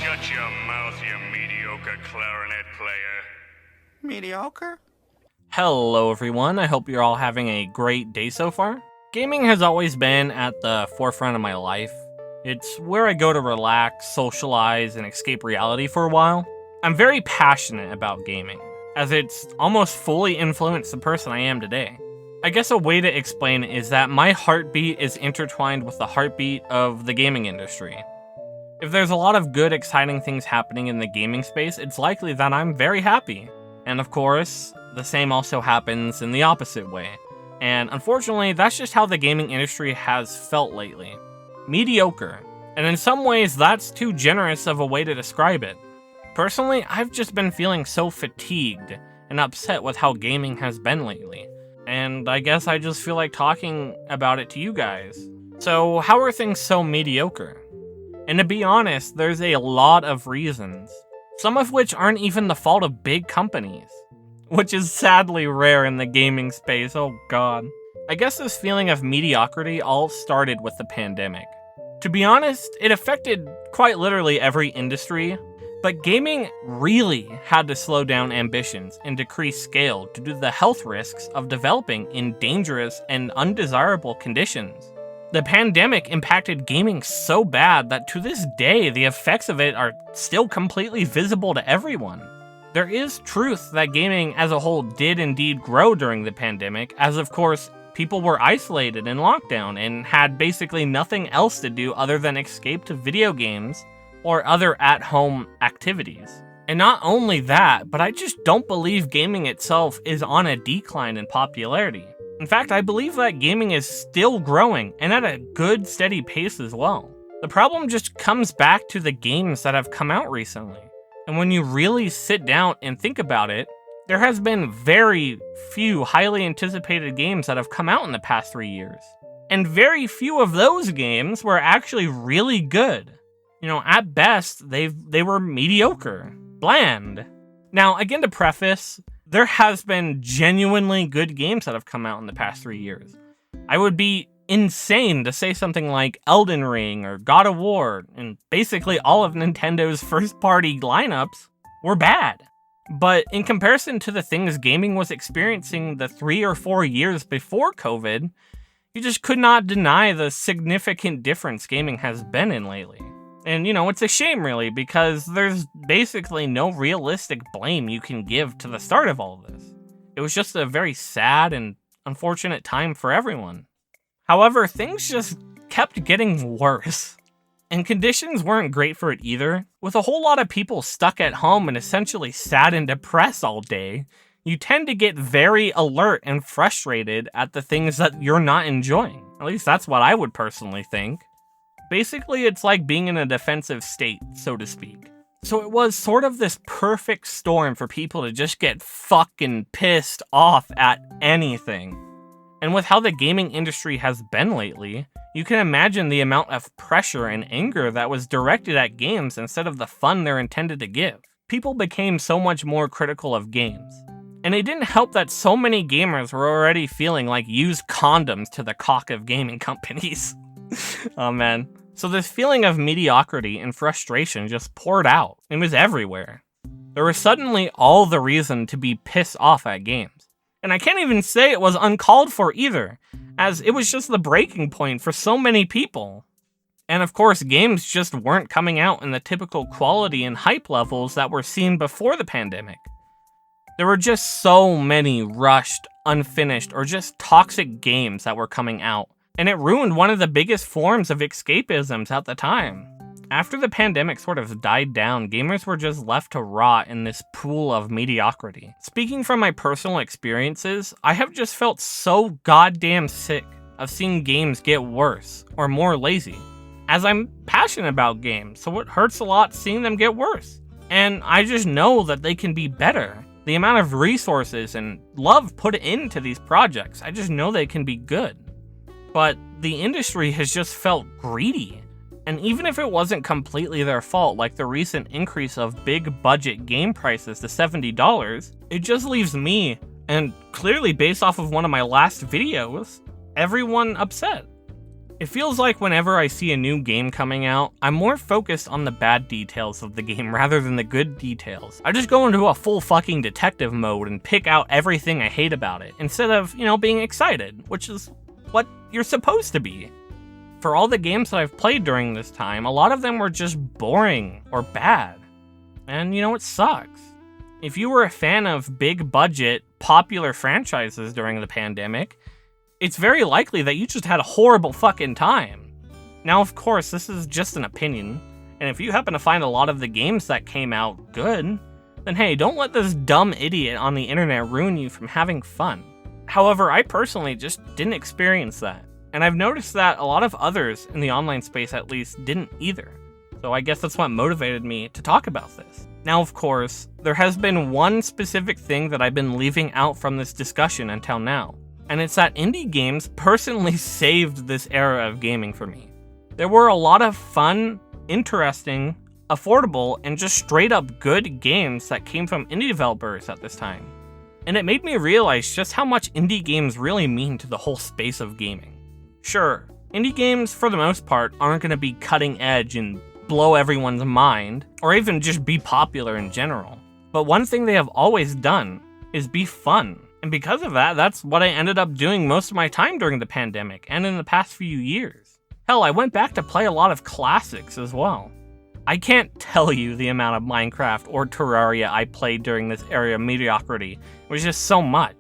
Shut your mouth, you mediocre clarinet player. Mediocre? Hello everyone, I hope you're all having a great day so far. Gaming has always been at the forefront of my life. It's where I go to relax, socialize, and escape reality for a while. I'm very passionate about gaming, as it's almost fully influenced the person I am today. I guess a way to explain it is that my heartbeat is intertwined with the heartbeat of the gaming industry. If there's a lot of good, exciting things happening in the gaming space, it's likely that I'm very happy. And of course, the same also happens in the opposite way. And unfortunately, that's just how the gaming industry has felt lately. Mediocre. And in some ways, that's too generous of a way to describe it. Personally, I've just been feeling so fatigued and upset with how gaming has been lately. And I guess I just feel like talking about it to you guys. So, how are things so mediocre? And to be honest, there's a lot of reasons. Some of which aren't even the fault of big companies. Which is sadly rare in the gaming space, oh god. I guess this feeling of mediocrity all started with the pandemic. To be honest, it affected quite literally every industry, but gaming really had to slow down ambitions and decrease scale due to the health risks of developing in dangerous and undesirable conditions. The pandemic impacted gaming so bad that to this day, the effects of it are still completely visible to everyone. There is truth that gaming as a whole did indeed grow during the pandemic, as of course, people were isolated in lockdown and had basically nothing else to do other than escape to video games or other at-home activities. And not only that, but I just don't believe gaming itself is on a decline in popularity. In fact, I believe that gaming is still growing, and at a good, steady pace as well. The problem just comes back to the games that have come out recently. And when you really sit down and think about it, there has been very few highly anticipated games that have come out in the past 3 years. And very few of those games were actually really good. You know, at best, they were mediocre, bland. Now, again to preface, there has been genuinely good games that have come out in the past 3 years. I would be insane to say something like Elden Ring or God of War, and basically all of Nintendo's first-party lineups were bad. But in comparison to the things gaming was experiencing the 3 or 4 years before COVID, you just could not deny the significant difference gaming has been in lately. And, you know, it's a shame, really, because there's basically no realistic blame you can give to the start of all of this. It was just a very sad and unfortunate time for everyone. However, things just kept getting worse. And conditions weren't great for it either. With a whole lot of people stuck at home and essentially sad and depressed all day, you tend to get very alert and frustrated at the things that you're not enjoying. At least that's what I would personally think. Basically, it's like being in a defensive state, so to speak. So it was sort of this perfect storm for people to just get fucking pissed off at anything. And with how the gaming industry has been lately, you can imagine the amount of pressure and anger that was directed at games instead of the fun they're intended to give. People became so much more critical of games. And it didn't help that so many gamers were already feeling like used condoms to the cock of gaming companies. Oh man. So this feeling of mediocrity and frustration just poured out. It was everywhere. There was suddenly all the reason to be pissed off at games. And I can't even say it was uncalled for either, as it was just the breaking point for so many people. And of course, games just weren't coming out in the typical quality and hype levels that were seen before the pandemic. There were just so many rushed, unfinished, or just toxic games that were coming out. And it ruined one of the biggest forms of escapisms at the time. After the pandemic sort of died down, gamers were just left to rot in this pool of mediocrity. Speaking from my personal experiences, I have just felt so goddamn sick of seeing games get worse or more lazy, as I'm passionate about games, so it hurts a lot seeing them get worse. And I just know that they can be better. The amount of resources and love put into these projects, I just know they can be good. But the industry has just felt greedy. And even if it wasn't completely their fault, like the recent increase of big budget game prices to $70, it just leaves me, and clearly based off of one of my last videos, everyone upset. It feels like whenever I see a new game coming out, I'm more focused on the bad details of the game rather than the good details. I just go into a full fucking detective mode and pick out everything I hate about it, instead of, being excited, which is what you're supposed to be. For all the games that I've played during this time, a lot of them were just boring or bad. And it sucks. If you were a fan of big budget, popular franchises during the pandemic, it's very likely that you just had a horrible fucking time. Now, of course, this is just an opinion, and if you happen to find a lot of the games that came out good, then hey, don't let this dumb idiot on the internet ruin you from having fun. However, I personally just didn't experience that, and I've noticed that a lot of others in the online space at least didn't either. So I guess that's what motivated me to talk about this. Now, of course, there has been one specific thing that I've been leaving out from this discussion until now. And it's that indie games personally saved this era of gaming for me. There were a lot of fun, interesting, affordable, and just straight up good games that came from indie developers at this time. And it made me realize just how much indie games really mean to the whole space of gaming. Sure, indie games for the most part aren't going to be cutting edge and blow everyone's mind, or even just be popular in general. But one thing they have always done is be fun. And because of that, that's what I ended up doing most of my time during the pandemic and in the past few years. Hell, I went back to play a lot of classics as well. I can't tell you the amount of Minecraft or Terraria I played during this era of mediocrity. It was just so much.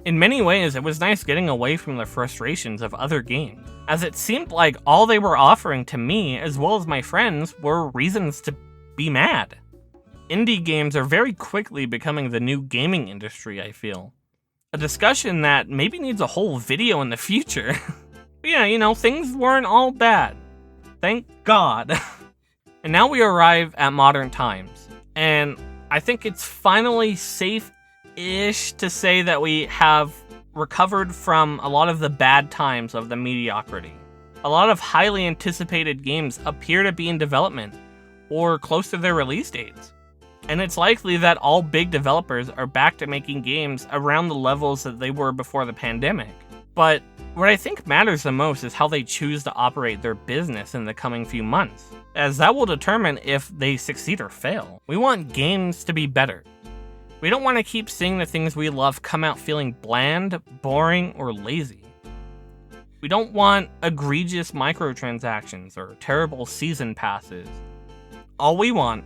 In many ways, it was nice getting away from the frustrations of other games, as it seemed like all they were offering to me, as well as my friends, were reasons to be mad. Indie games are very quickly becoming the new gaming industry, I feel. A discussion that maybe needs a whole video in the future. But yeah, things weren't all bad. Thank God. And now we arrive at modern times. And I think it's finally safe-ish to say that we have recovered from a lot of the bad times of the mediocrity. A lot of highly anticipated games appear to be in development or close to their release dates. And it's likely that all big developers are back to making games around the levels that they were before the pandemic. But what I think matters the most is how they choose to operate their business in the coming few months, as that will determine if they succeed or fail. We want games to be better. We don't want to keep seeing the things we love come out feeling bland, boring, or lazy. We don't want egregious microtransactions or terrible season passes. All we want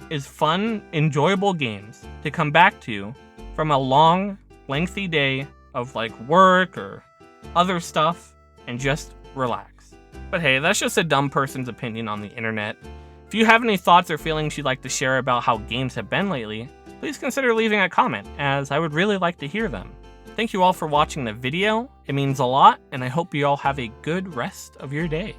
is fun, enjoyable games to come back to from a long, lengthy day of work or other stuff and just relax. But hey, that's just a dumb person's opinion on the internet. If you have any thoughts or feelings you'd like to share about how games have been lately, please consider leaving a comment, as I would really like to hear them. Thank you all for watching the video. It means a lot, and I hope you all have a good rest of your day.